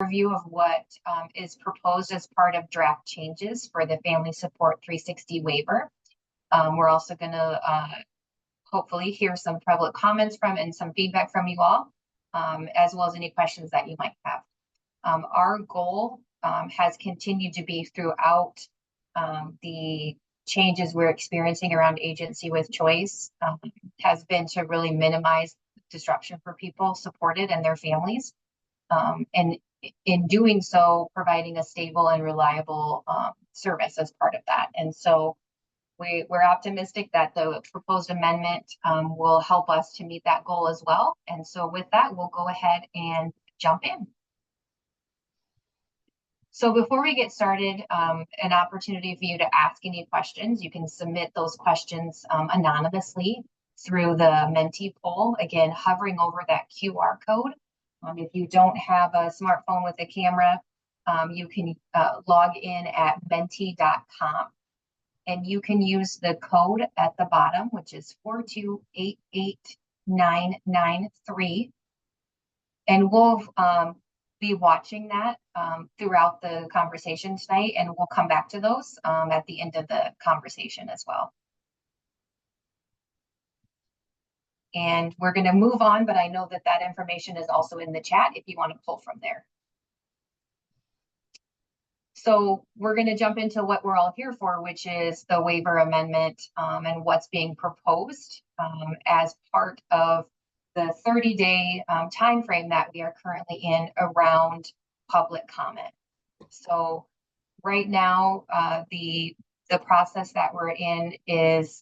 overview of what is proposed as part of draft changes for the Family Support 360 waiver. We're also going to hopefully hear some public comments from and some feedback from you all, as well as any questions that you might have. Our goal has continued to be throughout the changes we're experiencing around agency with choice, has been to really minimize disruption for people supported and their families. And in doing so, providing a stable and reliable service as part of that. And so we're optimistic that the proposed amendment will help us to meet that goal as well. And so with that, we'll go ahead and jump in. So before we get started, an opportunity for you to ask any questions. You can submit those questions anonymously through the Menti poll, again, hovering over that QR code. If you don't have a smartphone with a camera, you can log in at menti.com. And you can use the code at the bottom, which is 4288993. And we'll be watching that throughout the conversation tonight, and we'll come back to those at the end of the conversation as well. And we're going to move on, but I know that that information is also in the chat if you want to pull from there. So we're going to jump into what we're all here for, which is the waiver amendment and what's being proposed as part of the 30-day time frame that we are currently in around public comment. So right now, the process that we're in is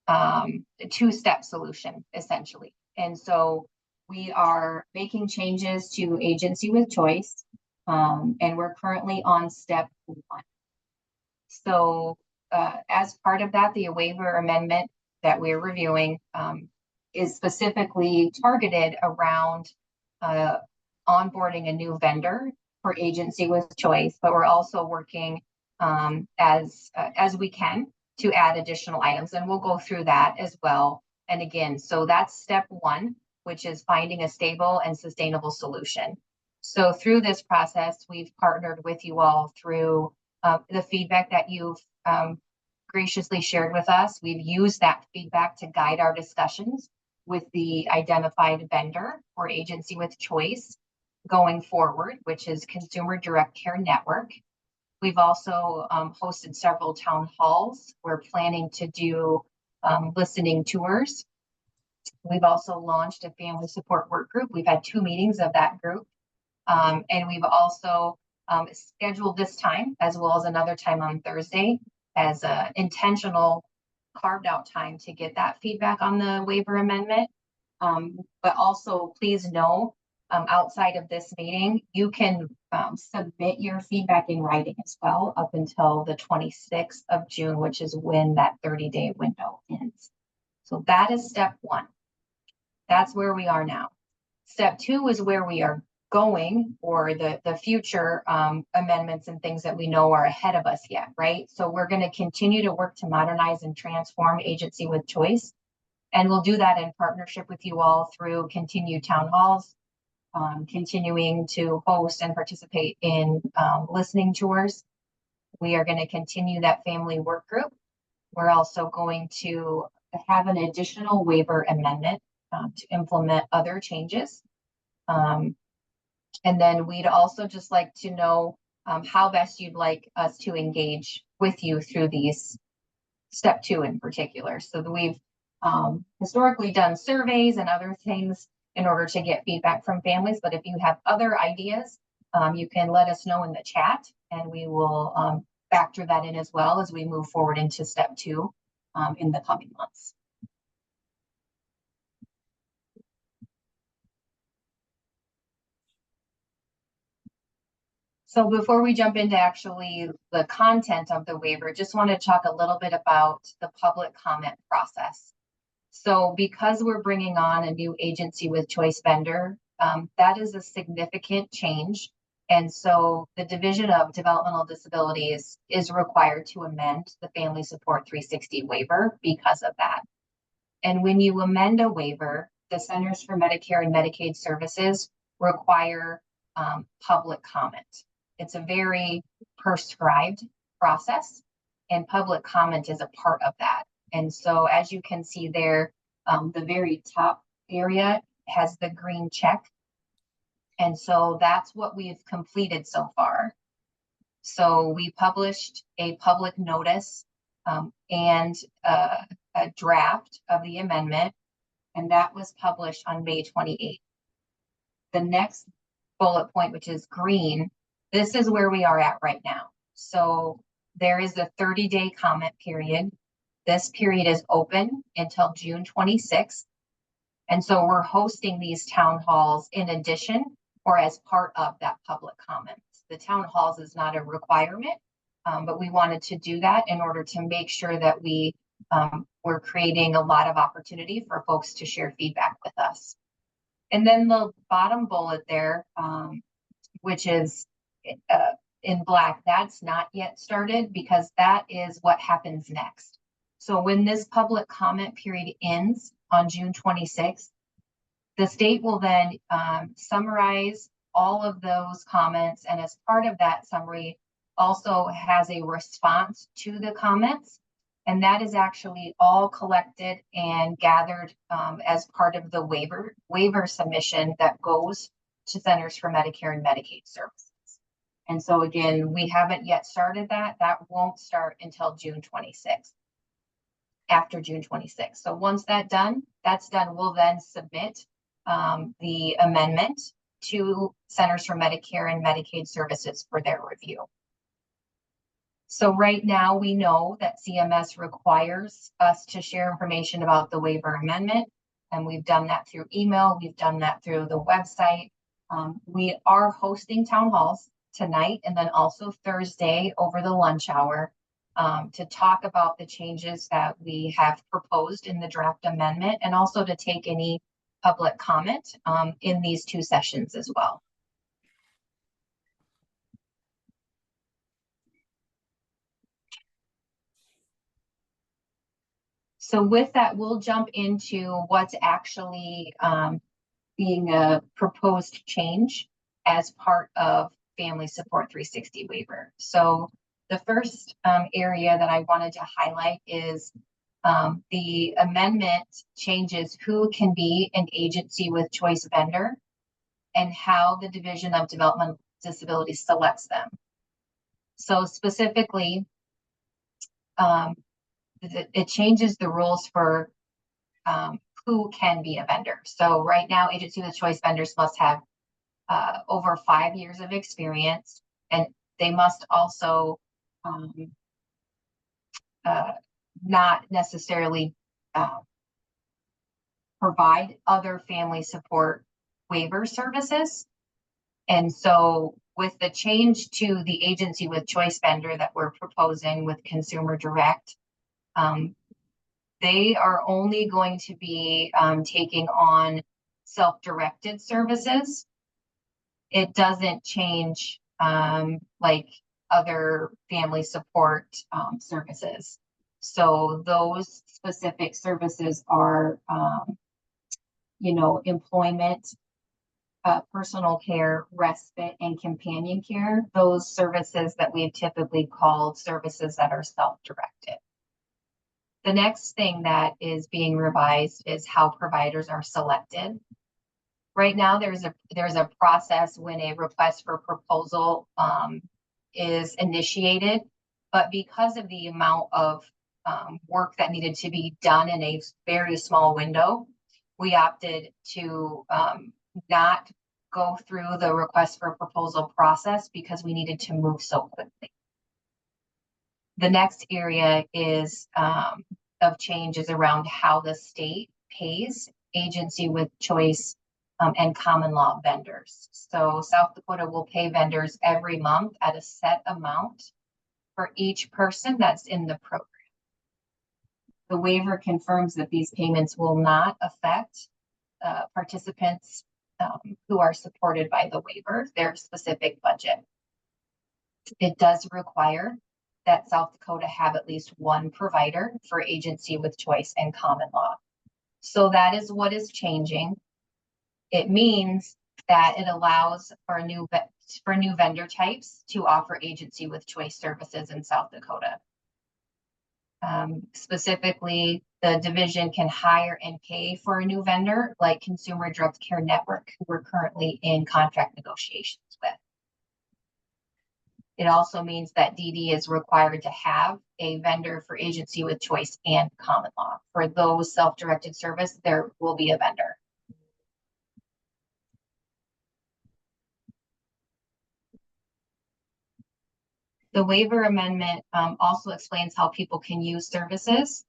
a two-step solution, essentially. And so we are making changes to agency with choice, and we're currently on step 1. So as part of that, the waiver amendment that we're reviewing is specifically targeted around onboarding a new vendor for agency with choice, but we're also working as we can to add additional items, and we'll go through that as well. And again, so that's step 1, which is finding a stable and sustainable solution. So through this process, we've partnered with you all through the feedback that you've graciously shared with us. We've used that feedback to guide our discussions with the identified vendor or agency with choice going forward, which is Consumer Direct Care Network. We've also hosted several town halls. We're planning to do listening tours. We've also launched a family support work group. We've had 2 meetings of that group. And we've also scheduled this time, as well as another time on Thursday, as an intentional carved out time to get that feedback on the waiver amendment. But also please know, outside of this meeting, you can submit your feedback in writing as well up until the 26th of June, which is when that 30-day window ends. So that is step 1. That's where we are now. Step 2 is where we are going, or the future amendments and things that we know are ahead of us yet, right? So we're going to continue to work to modernize and transform agency with choice. And we'll do that in partnership with you all through continued town halls, continuing to host and participate in listening tours. We are going to continue that family work group. We're also going to have an additional waiver amendment to implement other changes. And then we'd also just like to know how best you'd like us to engage with you through these step 2 in particular. So that we've historically done surveys and other things in order to get feedback from families. But if you have other ideas, you can let us know in the chat, and we will factor that in as well as we move forward into step 2 in the coming months. So before we jump into actually the content of the waiver, just want to talk a little bit about the public comment process. So because we're bringing on a new agency with choice vendor, that is a significant change. And so the Division of Developmental Disabilities is required to amend the Family Support 360 waiver because of that. And when you amend a waiver, the Centers for Medicare and Medicaid Services require public comment. It's a very prescribed process, and public comment is a part of that. And so as you can see there, the very top area has the green check. And so that's what we've completed so far. So we published a public notice and a draft of the amendment, and that was published on May 28th. The next bullet point, which is green, this is where we are at right now. So there is a 30-day comment period. This period is open until June 26th. And so we're hosting these town halls in addition or as part of that public comments. The town halls is not a requirement, but we wanted to do that in order to make sure that we're creating a lot of opportunity for folks to share feedback with us. And then the bottom bullet there, which is in black, that's not yet started because that is what happens next. So when this public comment period ends on June 26th, the state will then summarize all of those comments, and as part of that summary also has a response to the comments, and that is actually all collected and gathered as part of the waiver submission that goes to Centers for Medicare and Medicaid Services. And so again, we haven't yet started that. That won't start until June 26th, after June 26th. So once that's done, we'll then submit the amendment to Centers for Medicare and Medicaid Services for their review. So right now we know that CMS requires us to share information about the waiver amendment, and we've done that through email. We've done that through the website. We are hosting town halls tonight and then also Thursday over the lunch hour to talk about the changes that we have proposed in the draft amendment, and also to take any public comment in these two sessions as well. So with that, we'll jump into what's actually being a proposed change as part of Family Support 360 waiver. So the first area that I wanted to highlight is the amendment changes who can be an agency with choice vendor and how the Division of Developmental Disabilities selects them. So specifically, it changes the rules for who can be a vendor. So right now, agency with choice vendors must have over 5 years of experience, and they must also not necessarily provide other family support waiver services. And so with the change to the agency with choice vendor that we're proposing with Consumer Direct, they are only going to be taking on self-directed services. It doesn't change like other family support services. So those specific services are, employment, personal care, respite, and companion care. Those services that we've typically called services that are self-directed. The next thing that is being revised is how providers are selected. Right now, there's a process when a request for proposal is initiated, but because of the amount of work that needed to be done in a very small window, we opted to not go through the request for proposal process because we needed to move so quickly. The next area is of change is around how the state pays agency with choice and common law vendors. So South Dakota will pay vendors every month at a set amount for each person that's in the program. The waiver confirms that these payments will not affect participants who are supported by the waiver, their specific budget. It does require that South Dakota have at least one provider for agency with choice and common law. So that is what is changing. It means that it allows for new vendor types to offer agency with choice services in South Dakota. Specifically, the division can hire and pay for a new vendor like Consumer Drug Care Network, who we're currently in contract negotiations with. It also means that DD is required to have a vendor for agency with choice and common law. For those self-directed service, there will be a vendor. The waiver amendment also explains how people can use services.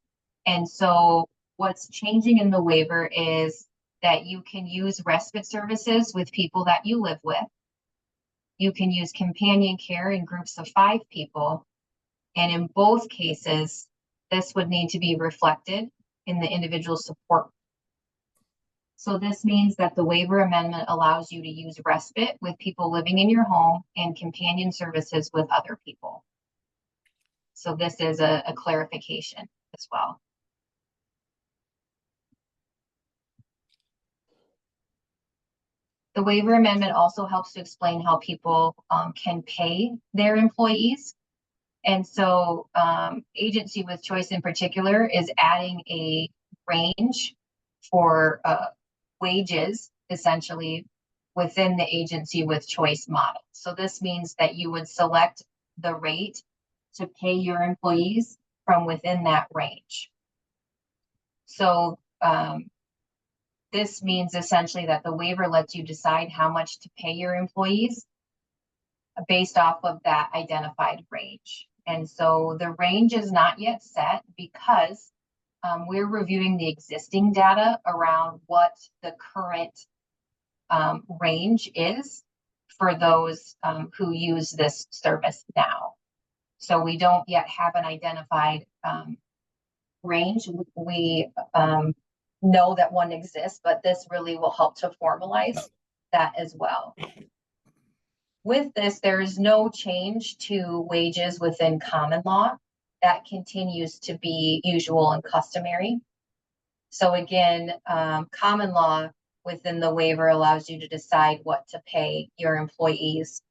And so what's changing in the waiver is that you can use respite services with people that you live with. You can use companion care in groups of 5 people. And in both cases, this would need to be reflected in the individual support. So this means that the waiver amendment allows you to use respite with people living in your home and companion services with other people. So this is a clarification as well. The waiver amendment also helps to explain how people can pay their employees. And so agency with choice in particular is adding a range for wages essentially within the agency with choice model. So this means that you would select the rate to pay your employees from within that range. So this means essentially that the waiver lets you decide how much to pay your employees based off of that identified range. And so the range is not yet set because we're reviewing the existing data around what the current range is for those who use this service now. So we don't yet have an identified range. We know that one exists, but this really will help to formalize that as well. With this, there is no change to wages within common law. That continues to be usual and customary. So again, common law within the waiver allows you to decide what to pay your employees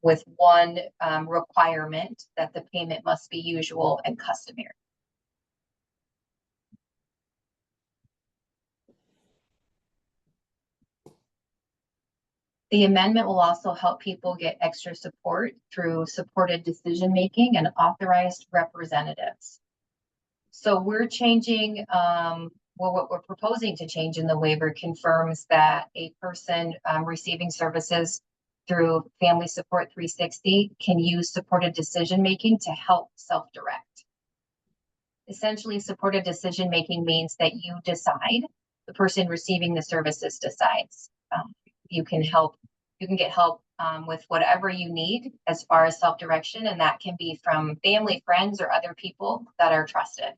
with one requirement that the payment must be usual and customary. The amendment will also help people get extra support through supported decision-making and authorized representatives. So we're changing, what we're proposing to change in the waiver confirms that a person receiving services through Family Support 360 can use supported decision-making to help self-direct. Essentially, supported decision-making means that you decide, the person receiving the services decides. You can get help with whatever you need as far as self-direction, and that can be from family, friends, or other people that are trusted.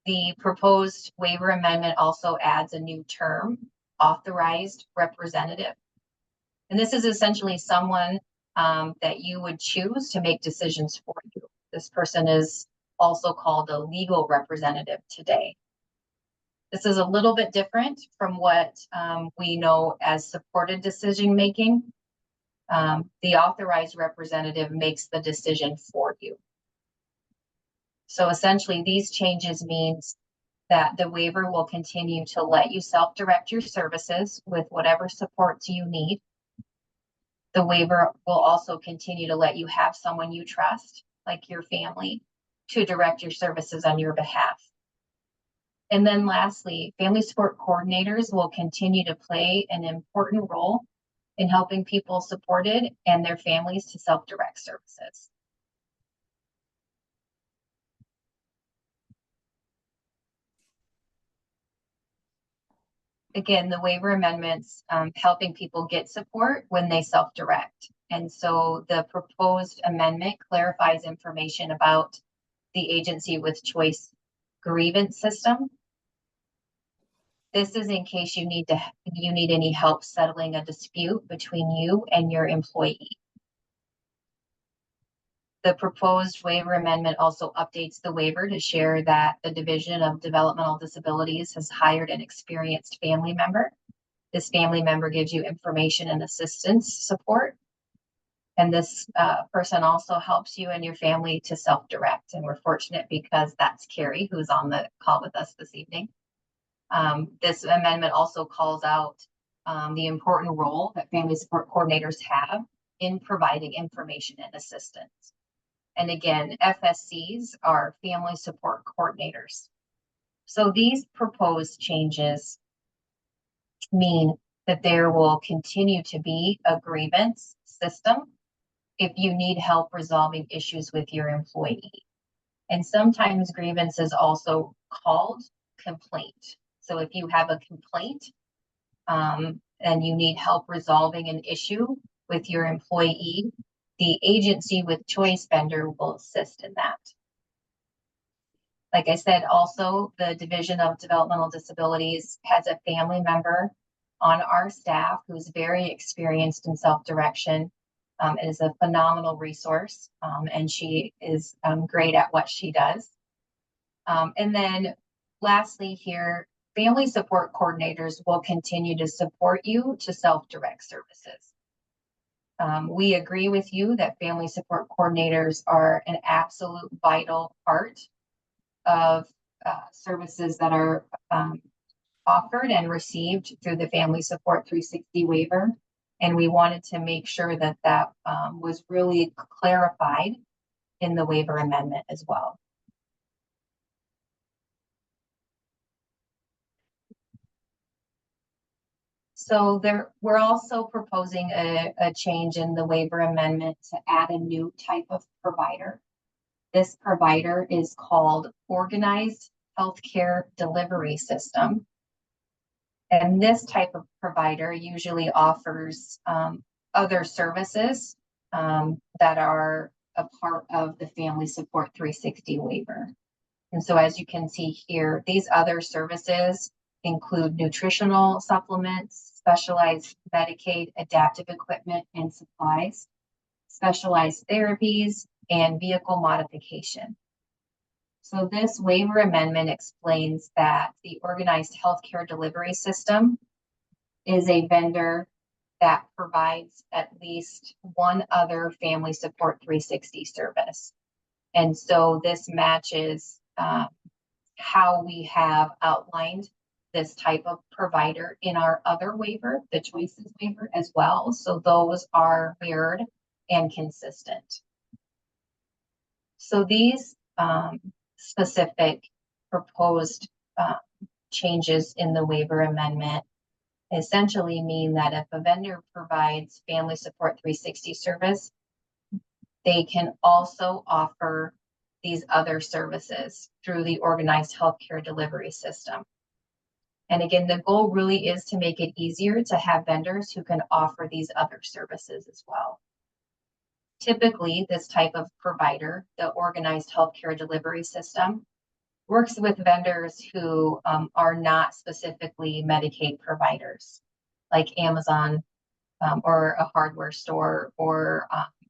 The proposed waiver amendment also adds a new term, authorized representative. And this is essentially someone that you would choose to make decisions for you. This person is also called a legal representative today. This is a little bit different from what we know as supported decision-making. The authorized representative makes the decision for you. So essentially, these changes means that the waiver will continue to let you self-direct your services with whatever supports you need. The waiver will also continue to let you have someone you trust, like your family, to direct your services on your behalf. And then lastly, family support coordinators will continue to play an important role in helping people supported and their families to self-direct services. Again, the waiver amendments helping people get support when they self-direct. And so the proposed amendment clarifies information about the agency with choice grievance system. This is in case you need any help settling a dispute between you and your employee. The proposed waiver amendment also updates the waiver to share that the Division of Developmental Disabilities has hired an experienced family member This family member gives you information and assistance support. And this person also helps you and your family to self-direct. And we're fortunate because that's Carrie, who's on the call with us this evening. This amendment also calls out the important role that family support coordinators have in providing information and assistance. And again, FSCs are family support coordinators. So these proposed changes mean that there will continue to be a grievance system if you need help resolving issues with your employee. And sometimes grievance is also called complaint. So if you have a complaint and you need help resolving an issue with your employee, the agency with choice vendor will assist in that. Like I said, also the Division of Developmental Disabilities has a family member on our staff who's very experienced in self-direction. It is a phenomenal resource, and she is great at what she does. And then lastly here, family support coordinators will continue to support you to self-direct services. We agree with you that family support coordinators are an absolute vital part of services that are offered and received through the Family Support 360 waiver. And we wanted to make sure that that was really clarified in the waiver amendment as well. So we're also proposing a change in the waiver amendment to add a new type of provider. This provider is called Organized Healthcare Delivery System. And this type of provider usually offers other services that are a part of the Family Support 360 waiver. And so as you can see here, these other services include nutritional supplements, specialized Medicaid adaptive equipment and supplies, specialized therapies, and vehicle modification. So this waiver amendment explains that the Organized Healthcare Delivery System is a vendor that provides at least one other Family Support 360 service. And so this matches how we have outlined this type of provider in our other waiver, the choices waiver as well. So those are mirrored and consistent. So these specific proposed changes in the waiver amendment essentially mean that if a vendor provides Family Support 360 service, they can also offer these other services through the Organized Healthcare Delivery System. And again, the goal really is to make it easier to have vendors who can offer these other services as well. Typically, this type of provider, the Organized Healthcare Delivery System, works with vendors who are not specifically Medicaid providers, like Amazon or a hardware store or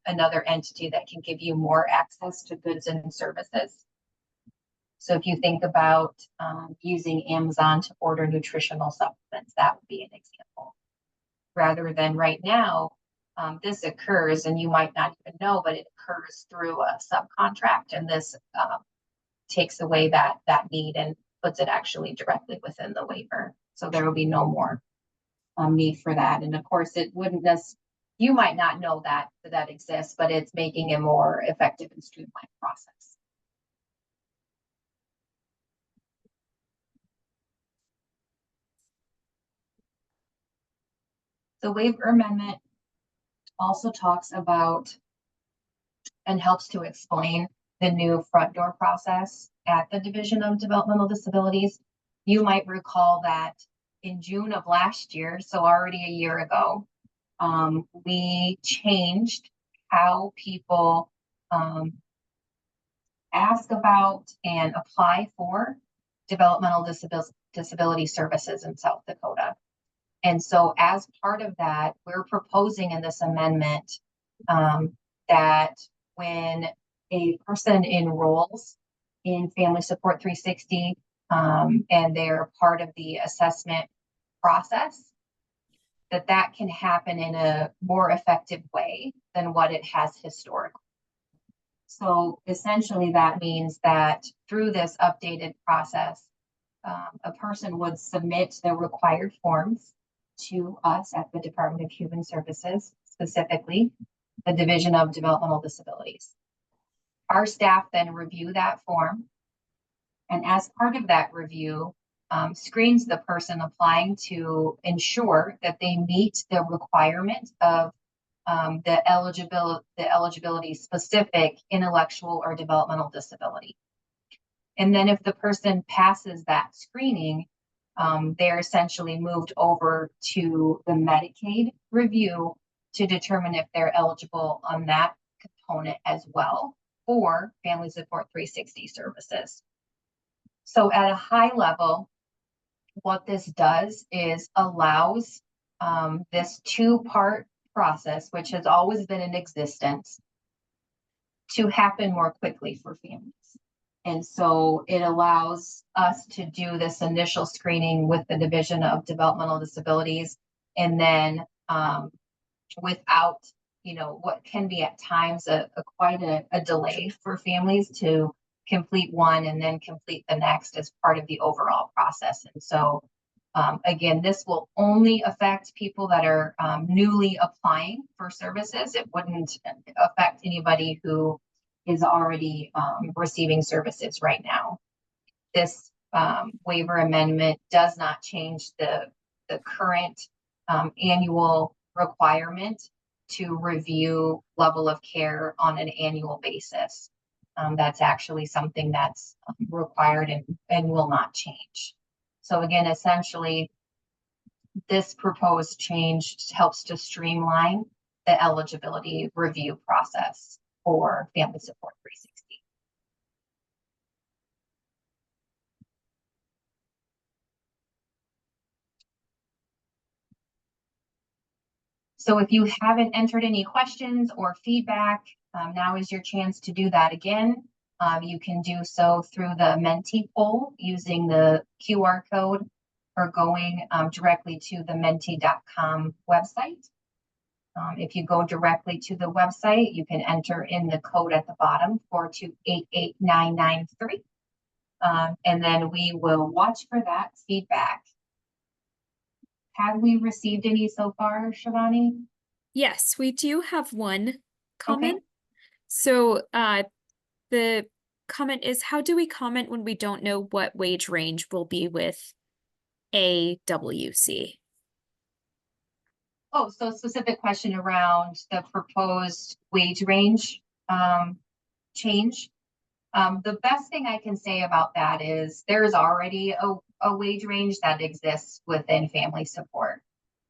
another entity that can give you more access to goods and services. So if you think about using Amazon to order nutritional supplements, that would be an example. Rather than right now, this occurs, and you might not even know, but it occurs through a subcontract, and this takes away that need and puts it actually directly within the waiver. So there will be no more need for that. And of course, it wouldn't you might not know that exists, but it's making a more effective and streamlined process. The waiver amendment also talks about and helps to explain the new front door process at the Division of Developmental Disabilities. You might recall that in June of last year, so already a year ago, we changed how people ask about and apply for developmental disability services in South Dakota. And so as part of that, we're proposing in this amendment that when a person enrolls in Family Support 360 and they're part of the assessment process, that can happen in a more effective way than what it has historically. So essentially that means that through this updated process, a person would submit the required forms to us at the Department of Human Services, specifically the Division of Developmental Disabilities. Our staff then review that form, and as part of that review, screens the person applying to ensure that they meet the requirement of the eligibility specific intellectual or developmental disability. And then if the person passes that screening, they're essentially moved over to the Medicaid review to determine if they're eligible on that component as well for Family Support 360 services. So at a high level, what this does is allows this two-part process, which has always been in existence, to happen more quickly for families. And so it allows us to do this initial screening with the Division of Developmental Disabilities, and then without, what can be at times quite a delay for families to complete one and then complete the next as part of the overall process. And so again, this will only affect people that are newly applying for services. It wouldn't affect anybody who is already receiving services right now. This waiver amendment does not change the current annual requirement to review level of care on an annual basis. That's actually something that's required and will not change. So again, essentially, this proposed change helps to streamline the eligibility review process for Family Support 360. So if you haven't entered any questions or feedback, now is your chance to do that again. You can do so through the Menti poll using the QR code or going directly to the menti.com website. If you go directly to the website, you can enter in the code at the bottom, 4288993. And then we will watch for that feedback. Have we received any so far, Shivani? Yes, we do have one comment. Okay. So the comment is, how do we comment when we don't know what wage range will be with AWC? Oh, so specific question around the proposed wage range change. The best thing I can say about that is there's already a wage range that exists within family support.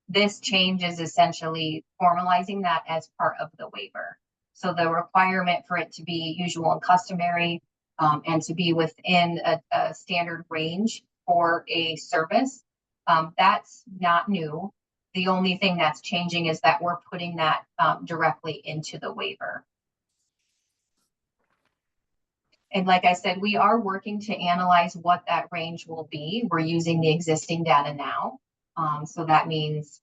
This change is essentially formalizing that as part of the waiver. So the requirement for it to be usual and customary and to be within a standard range for a service, that's not new. The only thing that's changing is that we're putting that directly into the waiver. And like I said, we are working to analyze what that range will be. We're using the existing data now. So that means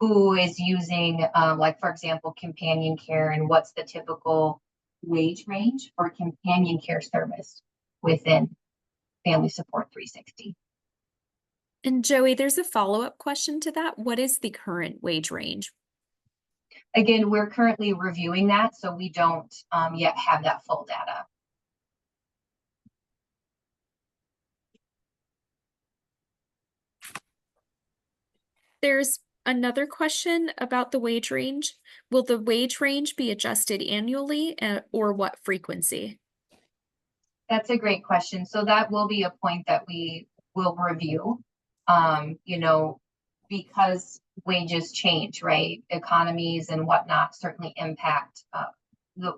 who is using, like, for example, companion care, and what's the typical wage range for companion care service within Family Support 360. And Joey, there's a follow-up question to that. What is the current wage range? Again, we're currently reviewing that, so we don't yet have that full data. There's another question about the wage range. Will the wage range be adjusted annually or what frequency? That's a great question. So that will be a point that we will review. Because wages change, right? Economies and whatnot certainly impact the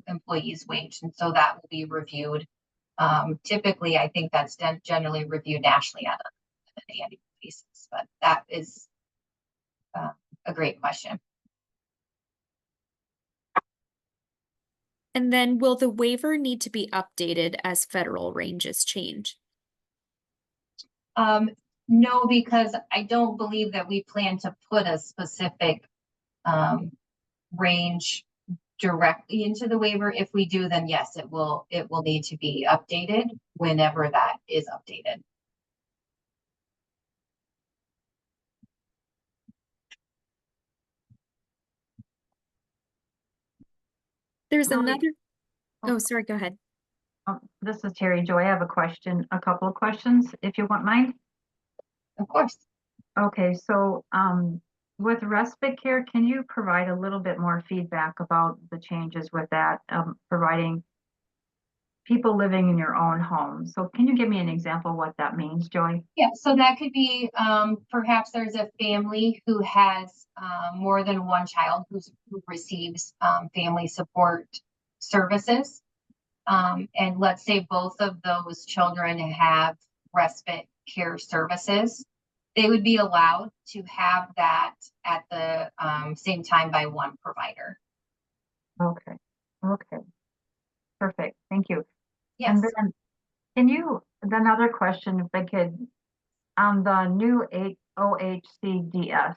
employee's wage. And so that will be reviewed. Typically, I think that's generally reviewed nationally on an annual basis, but that is a great question. And then will the waiver need to be updated as federal ranges change? No, because I don't believe that we plan to put a specific range directly into the waiver. If we do, then yes, it will need to be updated whenever that is updated. There's Hi. another, oh, sorry, go ahead. This is Terry Joy. I have a couple of questions, if you won't mind. Of course. Okay, so with respite care, can you provide a little bit more feedback about the changes with that, providing people living in your own home? So can you give me an example of what that means, Joy? Yeah, so that could be perhaps there's a family who has more than one child who receives family support services. And let's say both of those children have respite care services. They would be allowed to have that at the same time by one provider. Okay, okay, perfect, thank you. Yes. And then another question, if I could, on the new OHCDS.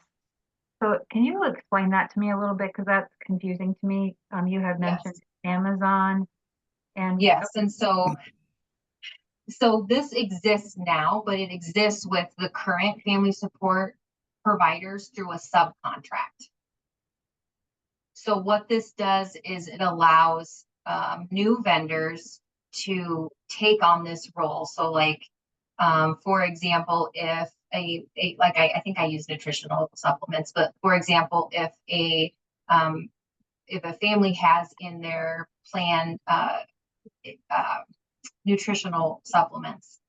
So can you explain that to me a little bit? Because that's confusing to me. You had mentioned Amazon and yes, and so this exists now, but it exists with the current family support providers through a subcontract. So what this does is it allows new vendors to take on this role. So like, for example, if I think I use nutritional supplements, but for example, if a family has in their plan nutritional supplements,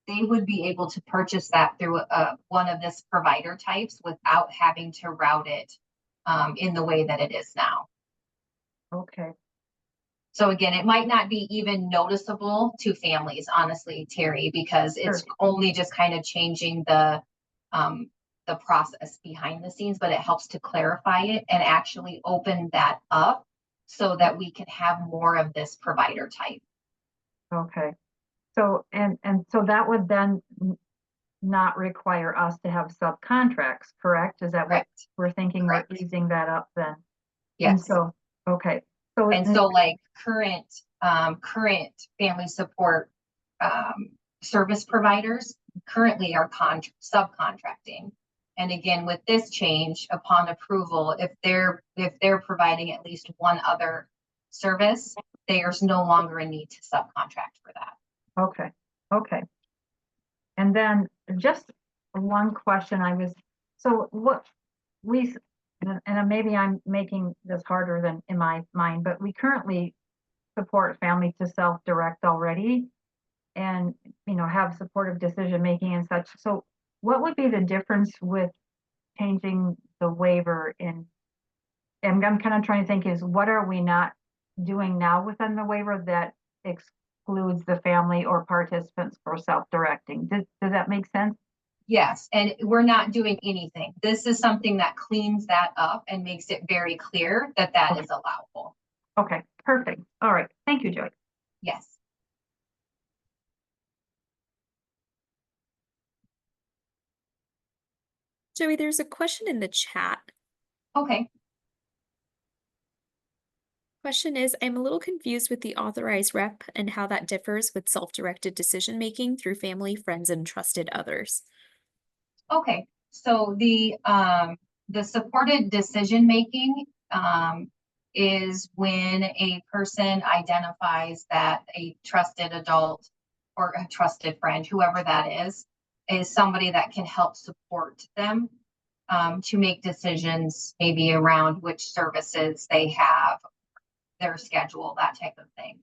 they would be able to purchase that through one of this provider types without having to route it in the way that it is now. okay. So again, it might not be even noticeable to families, honestly, Terry, because it's only just kind of changing the process behind the scenes, but it helps to clarify it and actually open that up so that we can have more of this provider type. Okay. So and so that would then not require us to have subcontracts, correct? Is that Correct. what we're thinking? Correct. We're easing that up then. Yes. And so okay. So and so like current family support service providers currently are subcontracting. And again, with this change, upon approval, if they're providing at least one other service, there's no longer a need to subcontract for that. okay. Okay. And then just one question so what we, and maybe I'm making this harder than in my mind, but we currently support family to self-direct already and, have supportive decision making and such. So what would be the difference with changing the waiver and I'm kind of trying to think is what are we not doing now within the waiver that excludes the family or participants for self-directing? Does that make sense? Yes, and we're not doing anything. This is something that cleans that up and makes it very clear that that is allowable. Okay, perfect. All right. Thank you, Joy. Yes. Joey, there's a question in the chat. Okay. Question is, I'm a little confused with the authorized rep and how that differs with self-directed decision-making through family, friends, and trusted others. Okay, so the supported decision-making is when a person identifies that a trusted adult or a trusted friend, whoever that is somebody that can help support them to make decisions maybe around which services they have, their schedule, that type of thing.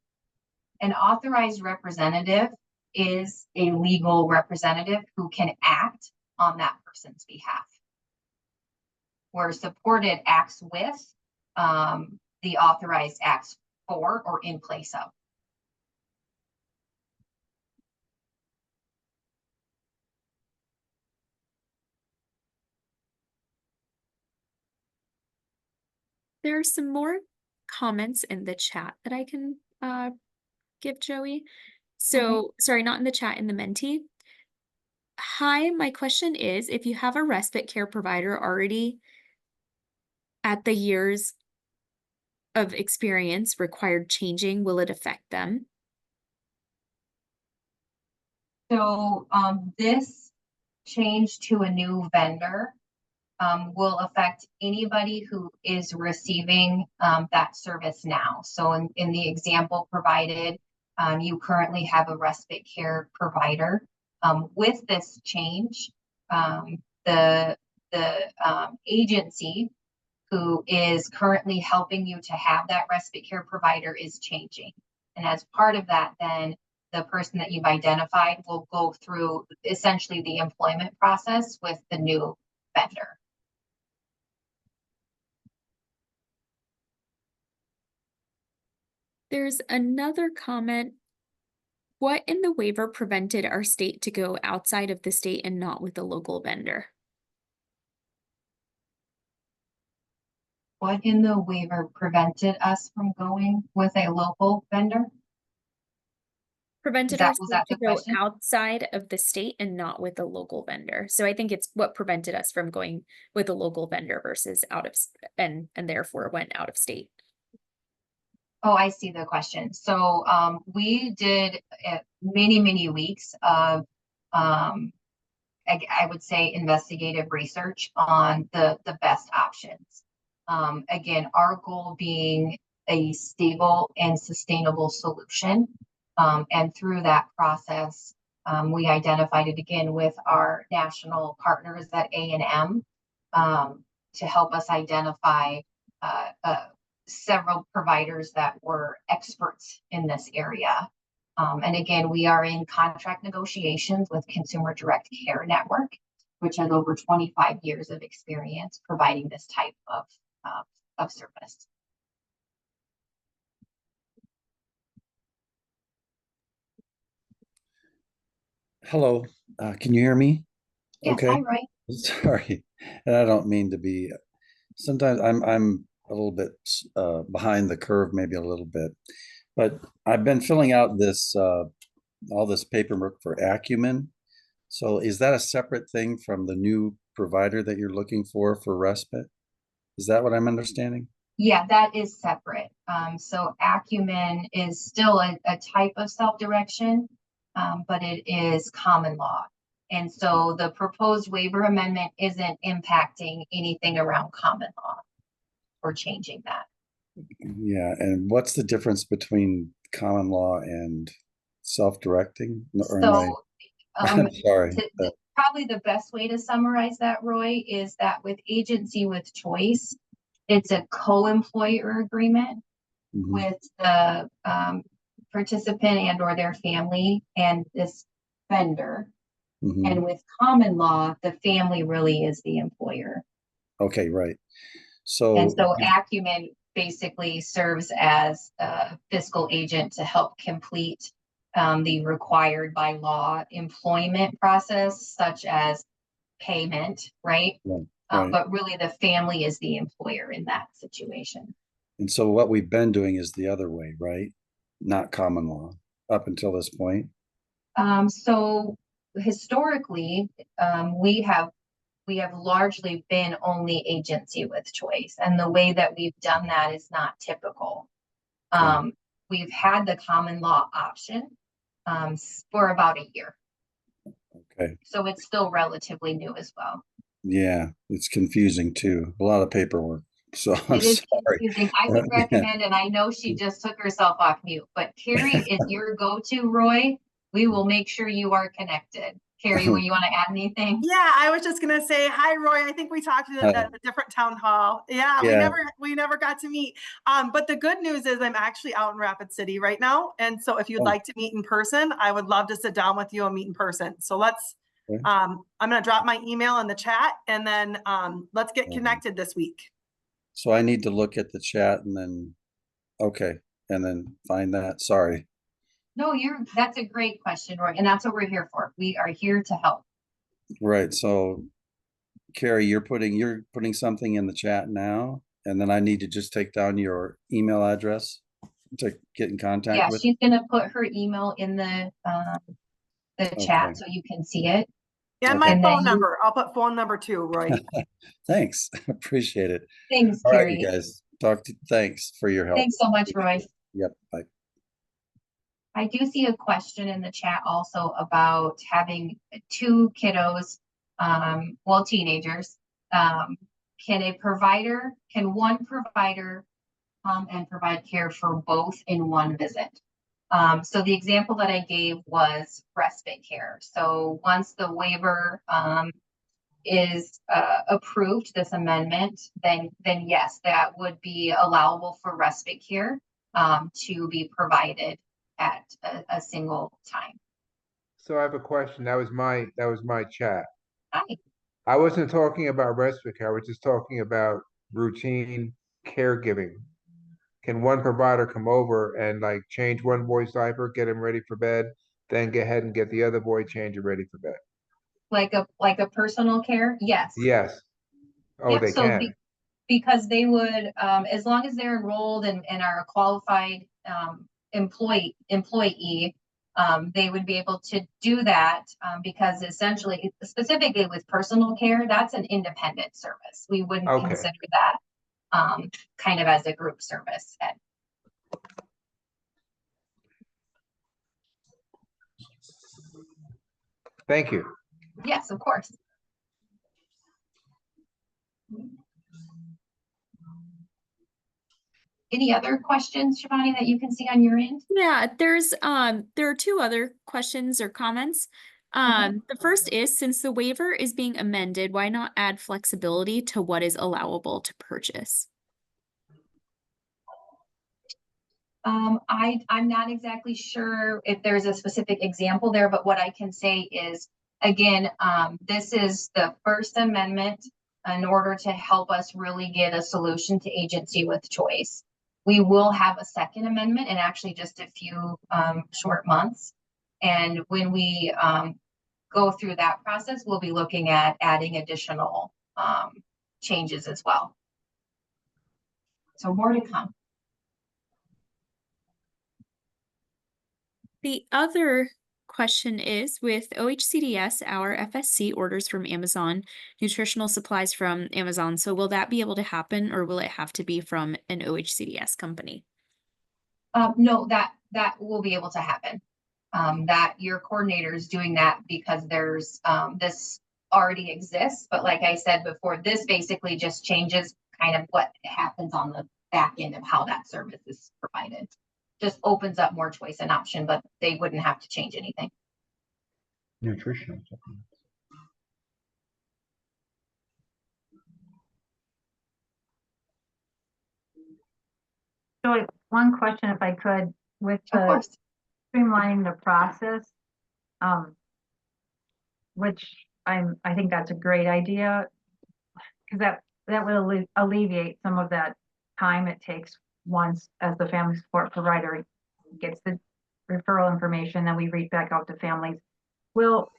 An authorized representative is a legal representative who can act on that person's behalf. Where supported acts with, the authorized acts for or in place of. There are some more comments in the chat that I can give Joey. So, sorry, not in the chat, in the Menti. Hi, my question is, if you have a respite care provider already at the years of experience required changing, will it affect them? So this change to a new vendor will affect anybody who is receiving that service now. So in the example provided, you currently have a respite care provider. With this change, the agency who is currently helping you to have that respite care provider is changing. And as part of that, then the person that you've identified will go through essentially the employment process with the new vendor. There's another comment. What in the waiver prevented our state to go outside of the state and not with a local vendor? What in the waiver prevented us from going with a local vendor? Prevented Was our that state to the go question? outside of the state and not with a local vendor. So I think it's what prevented us from going with a local vendor versus out of, and therefore went out of state. Oh, I see the question. So we did many weeks of I would say investigative research on the best options. Again, our goal being a stable and sustainable solution. And through that process, we identified it again with our national partners at A&M to help us identify several providers that were experts in this area. And again, we are in contract negotiations with Consumer Direct Care Network, which has over 25 years of experience providing this type of service. Hello, can you hear me? Yes, Okay, hi, Roy. sorry, and I don't mean to be. Sometimes I'm a little bit behind the curve, maybe a little bit, but I've been filling out this all this paperwork for Acumen. So is that a separate thing from the new provider that you're looking for respite? Is that what I'm understanding? Yeah, that is separate. So Acumen is still a type of self-direction, but it is common law. And so the proposed waiver amendment isn't impacting anything around common law or changing that. Yeah, and what's the difference between common law and self-directing? Or am I? So I'm sorry. probably the best way to summarize that, Roy, is that with agency with choice, it's a co-employer agreement with the participant and or their family and this vendor. And with common law, the family really is the employer. Okay, right. And So, so Acumen basically serves as a fiscal agent to help complete the required by law employment process, such as payment, right? right. But really the family is the employer in that situation. And so what we've been doing is the other way, right? Not common law up until this point. So historically, we have largely been only agency with choice. And the way that we've done that is not typical. We've had the common law option for about a year. Okay. So it's still relatively new as well. Yeah, it's confusing too. A lot of paperwork. So I'm It is sorry. confusing. I would recommend, and I know she just took herself off mute, but Carrie is your go-to, Roy. We will make sure you are connected. Carrie, will you want to add anything? Yeah, I was just gonna say hi, Roy. I think we talked at a different town hall. Yeah, we never got to meet. But the good news is I'm actually out in Rapid City right now, and so if you'd like to meet in person, I would love to sit down with you and meet in person. So let's. I'm gonna drop my email in the chat, and then let's get connected this week. So I need to look at the chat and then, okay, and then find that. Sorry. No, that's a great question, Roy, and that's what we're here for. We are here to help. Right. So Carrie, you're putting something in the chat now, and then I need to just take down your email address to get in contact with. She's gonna put her email in the chat so you can see it. And Okay. my And phone then you- number. I'll put phone number too, Roy. Thanks. Appreciate it. Thanks, All right, you Carrie. guys. Thanks for your help. Thanks so much, Roy. Yep. Bye. I do see a question in the chat also about having two kiddos, well, teenagers. Can one provider and provide care for both in one visit? So the example that I gave was respite care. So once the waiver is approved, this amendment, then yes, that would be allowable for respite care to be provided at a single time. So I have a question. That was my chat. Hi. I wasn't talking about respite care. I was just talking about routine caregiving. Can one provider come over and like change one boy's diaper, get him ready for bed, then go ahead and get the other boy changed and ready for bed? Like a personal care? Yes. Yes. Oh, Yep, they so can. because they would, as long as they're enrolled and are a qualified employee, they would be able to do that because essentially, specifically with personal care, that's an independent service. We wouldn't Okay. consider that kind of as a group service. Thank you. Yes, of course. Any other questions, Shivani, that you can see on your end? Yeah, there are two other questions or comments. The first is, since the waiver is being amended, why not add flexibility to what is allowable to purchase? I'm not exactly sure if there's a specific example there, but what I can say is, again, this is the first amendment in order to help us really get a solution to agency with choice. We will have a second amendment in actually just a few short months. And when we go through that process, we'll be looking at adding additional changes as well. So more to come. The other question is, with OHCDS, our FSC orders from Amazon, nutritional supplies from Amazon. So will that be able to happen, or will it have to be from an OHCDS company? No, that will be able to happen. That your coordinator is doing that because there's this already exists. But like I said before, this basically just changes kind of what happens on the back end of how that service is provided. Just opens up more choice and option, but they wouldn't have to change anything. Nutritional supplements. So one question, if I could, with Of the course. streamlining the process, which I think that's a great idea, because that will alleviate some of that time it takes once as the family support provider gets the referral information, then we reach back out to families. Will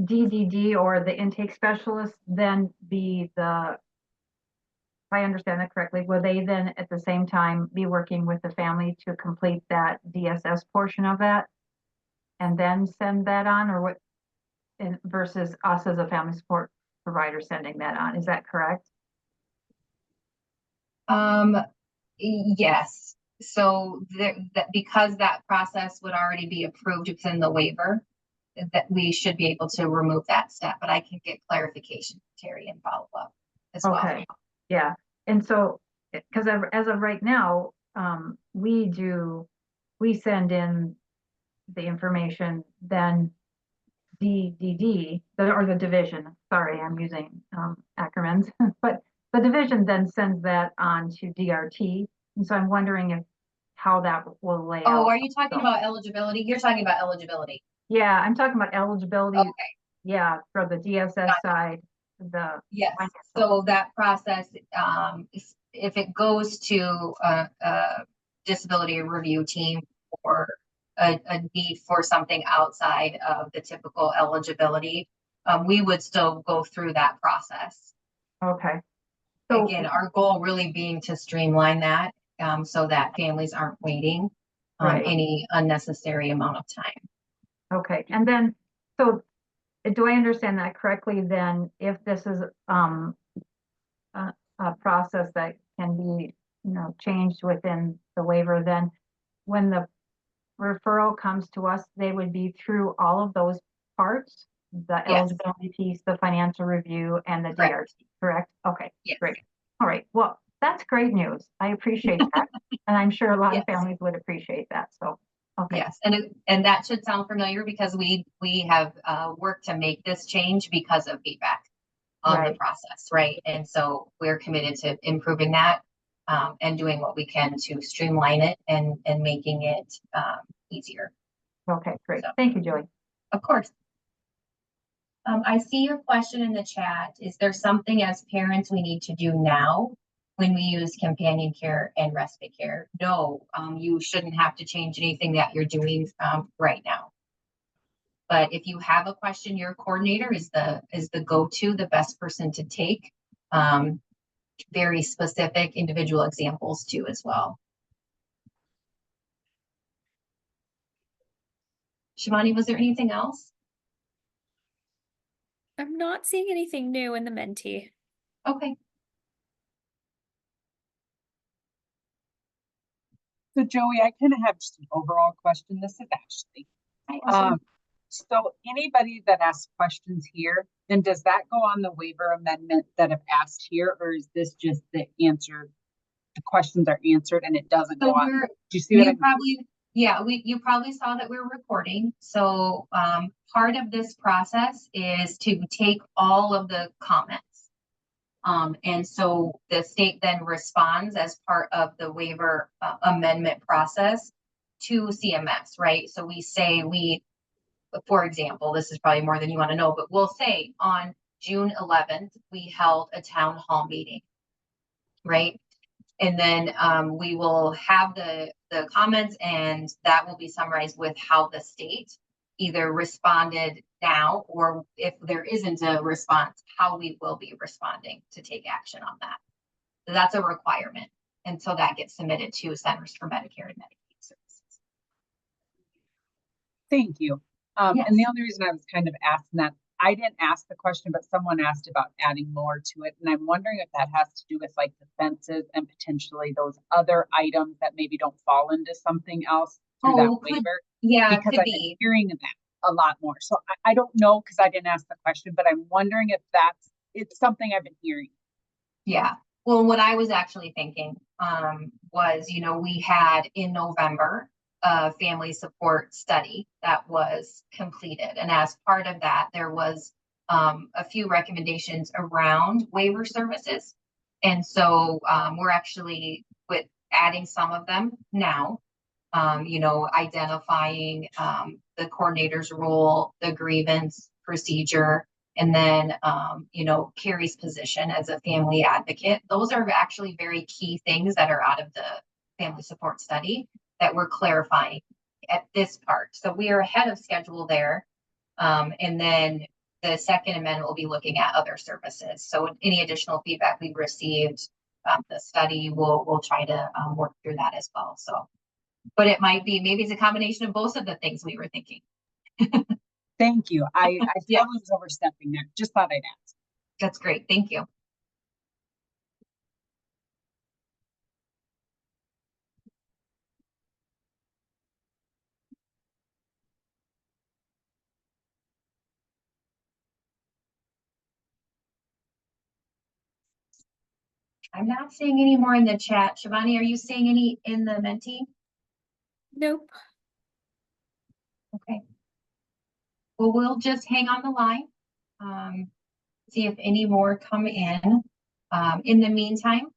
DDD or the intake specialist then be if I understand that correctly, will they then at the same time be working with the family to complete that DSS portion of that and then send that on, or what, versus us as a family support provider sending that on? Is that correct? Yes. So because that process would already be approved within the waiver, that we should be able to remove that step, but I can get clarification, Terry, and follow up as well. Okay, yeah. And so, because as of right now, we send in the information, then DDD, or the division, sorry, I'm using acronyms, but the division then sends that on to DRT. And so I'm wondering how that will lay out. Oh, are you talking about eligibility? You're talking about eligibility. Yeah, I'm talking about eligibility. Okay. Yeah, for the DSS side. Yes. So that process, if it goes to a disability review team or a need for something outside of the typical eligibility, we would still go through that process. Okay. So again, our goal really being to streamline that so that families aren't waiting Right. any unnecessary amount of time. Okay, and then, so do I understand that correctly then, if this is, a process that can be, changed within the waiver, then when the referral comes to us, they would be through all of those parts, the Yes. eligibility piece, the financial review, and the Correct. DRT, correct? Okay, Yes. great. All right, well, that's great news. I appreciate that. And I'm sure a lot of Yes. families would appreciate that, so, okay. Yes, and that should sound familiar because we have worked to make this change because of feedback on the Right. process, right? And so we're committed to improving that and doing what we can to streamline it and making it easier. Okay, great. So. Thank you, Joey. Of course. I see your question in the chat. Is there something as parents we need to do now when we use companion care and respite care? No, you shouldn't have to change anything that you're doing right now. But if you have a question, your coordinator is the go-to, the best person to take. Very specific individual examples too as well. Shivani, was there anything else? I'm not seeing anything new in the Menti. Okay. So Joey, I kind of have just an overall question. This is Ashley. So anybody that asks questions here, then does that go on the waiver amendment that have asked here, or is this just the answer? The questions are answered and it doesn't go on. Do you see what you probably saw that we're recording. So part of this process is to take all of the comments. And so the state then responds as part of the waiver amendment process to CMS, right? So we say for example, this is probably more than you want to know, but we'll say on June 11th, we held a town hall meeting, right? And then we will have the comments and that will be summarized with how the state either responded now, or if there isn't a response, how we will be responding to take action on that. So that's a requirement. And so that gets submitted to Centers for Medicare and Medicaid Services. Thank you. Yes. And the only reason I was kind of asking that, I didn't ask the question, but someone asked about adding more to it. And I'm wondering if that has to do with like the fences and potentially those other items that maybe don't fall into something else through that waiver. Yeah, because I've been hearing that a lot more. So I don't know, because I didn't ask the question, but I'm wondering if it's something I've been hearing. Yeah. Well, what I was actually thinking was, we had in November a family support study that was completed. And as part of that, there was a few recommendations around waiver services. And so we're actually adding some of them now, identifying the coordinator's role, the grievance procedure, and then, Carrie's position as a family advocate. Those are actually very key things that are out of the family support study that we're clarifying at this part. So we are ahead of schedule there. And then the second amendment will be looking at other services. So any additional feedback we've received, the study, we'll try to work through that as well. So, but it might be, maybe it's a combination of both of the things we were thinking. Thank you. I thought I was overstepping there. Just thought I'd ask. That's great. Thank you. I'm not seeing any more in the chat. Shivani, are you seeing any in the Menti? Nope. Okay. Well, we'll just hang on the line. See if any more come in. In the meantime,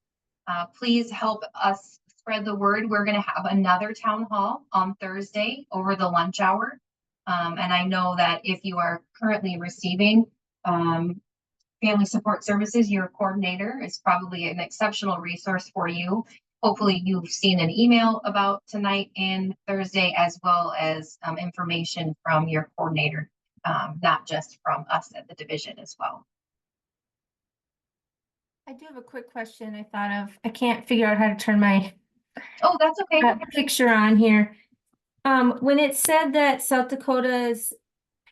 please help us spread the word. We're going to have another town hall on Thursday over the lunch hour. And I know that if you are currently receiving family support services, your coordinator is probably an exceptional resource for you. Hopefully you've seen an email about tonight and Thursday, as well as information from your coordinator, not just from us at the division as well. I do have a quick question I thought of. I can't figure out how to turn my that's okay. picture on here. When it said that South Dakota's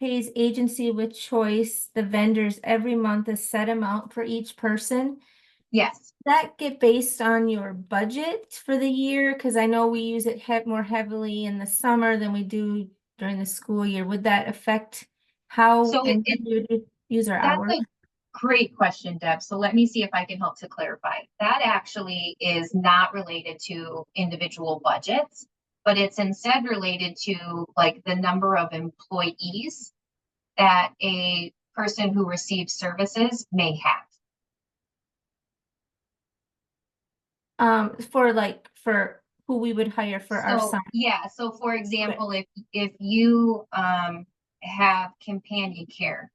pays agency with choice, the vendors every month a set amount for each person. Yes. That get based on your budget for the year? Because I know we use it more heavily in the summer than we do during the school year. Would that affect how So and when you would use our that's hours? a great question, Deb. So let me see if I can help to clarify. That actually is not related to individual budgets, but it's instead related to like the number of employees that a person who receives services may have. For who we would hire for our So, summer. yeah, so for example, if you have companion care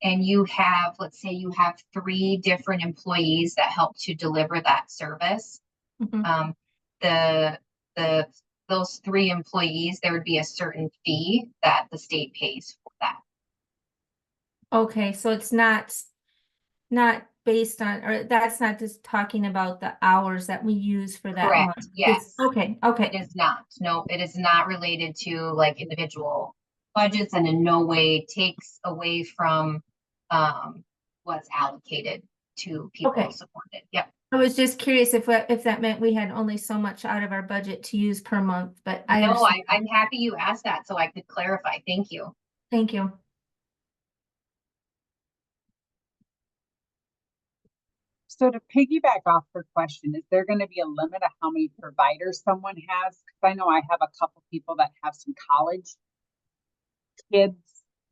and you have, let's say you have 3 different employees that help to deliver that service, Mhm. the those 3 employees, there would be a certain fee that the state pays for that. Okay, so it's not based on, or that's not just talking about the hours that we use for that Correct, month. yes. Okay, It okay, is not. No, it is not related to like individual budgets and in no way takes away from what's allocated to people Okay. supported. Yep. I was just curious if that meant we had only so much out of our budget to use per month, but I No, understand. I'm happy you asked that so I could clarify. Thank you. Thank you. So to piggyback off her question, is there going to be a limit of how many providers someone has? Because I know I have a couple people that have some college kids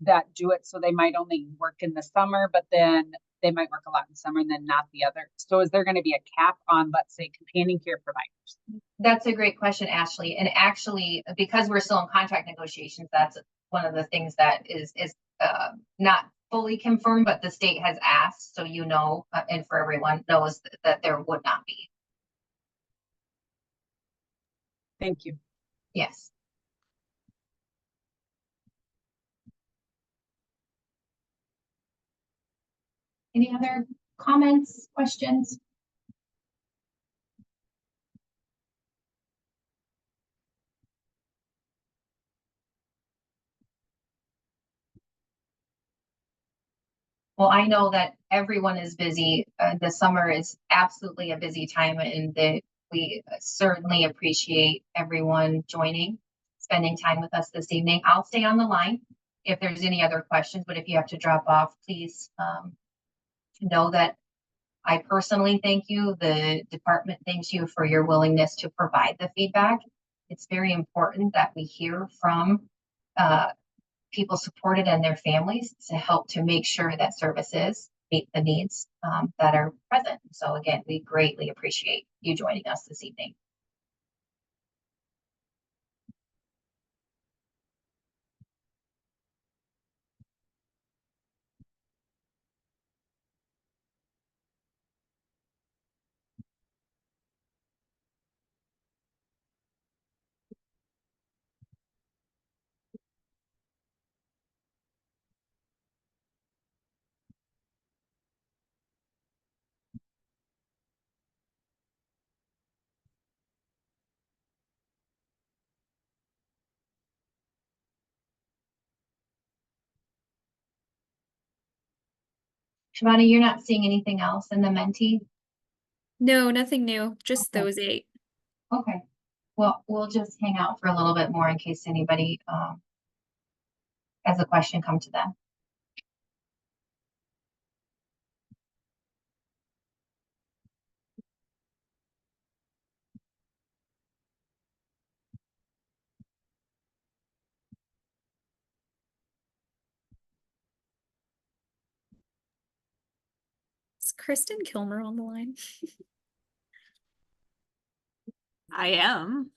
that do it, so they might only work in the summer, but then they might work a lot in summer and then not the other. So is there going to be a cap on, let's say, companion care providers? That's a great question, Ashley. And actually, because we're still in contract negotiations, that's one of the things that is not fully confirmed, but the state has asked, so you know, and for everyone knows that there would not be. Thank you. Yes. Any other comments, questions? Well, I know that everyone is busy. The summer is absolutely a busy time and we certainly appreciate everyone joining, spending time with us this evening. I'll stay on the line if there's any other questions, but if you have to drop off, please know that I personally thank you. The department thanks you for your willingness to provide the feedback. It's very important that we hear from people supported and their families to help to make sure that services meet the needs that are present. So again, we greatly appreciate you joining us this evening. Shivani, you're not seeing anything else in the Menti? No, nothing new, just Okay. those 8. Okay. Well, we'll just hang out for a little bit more in case anybody has a question come to them. Is Kristen Kilmer on the line? I am.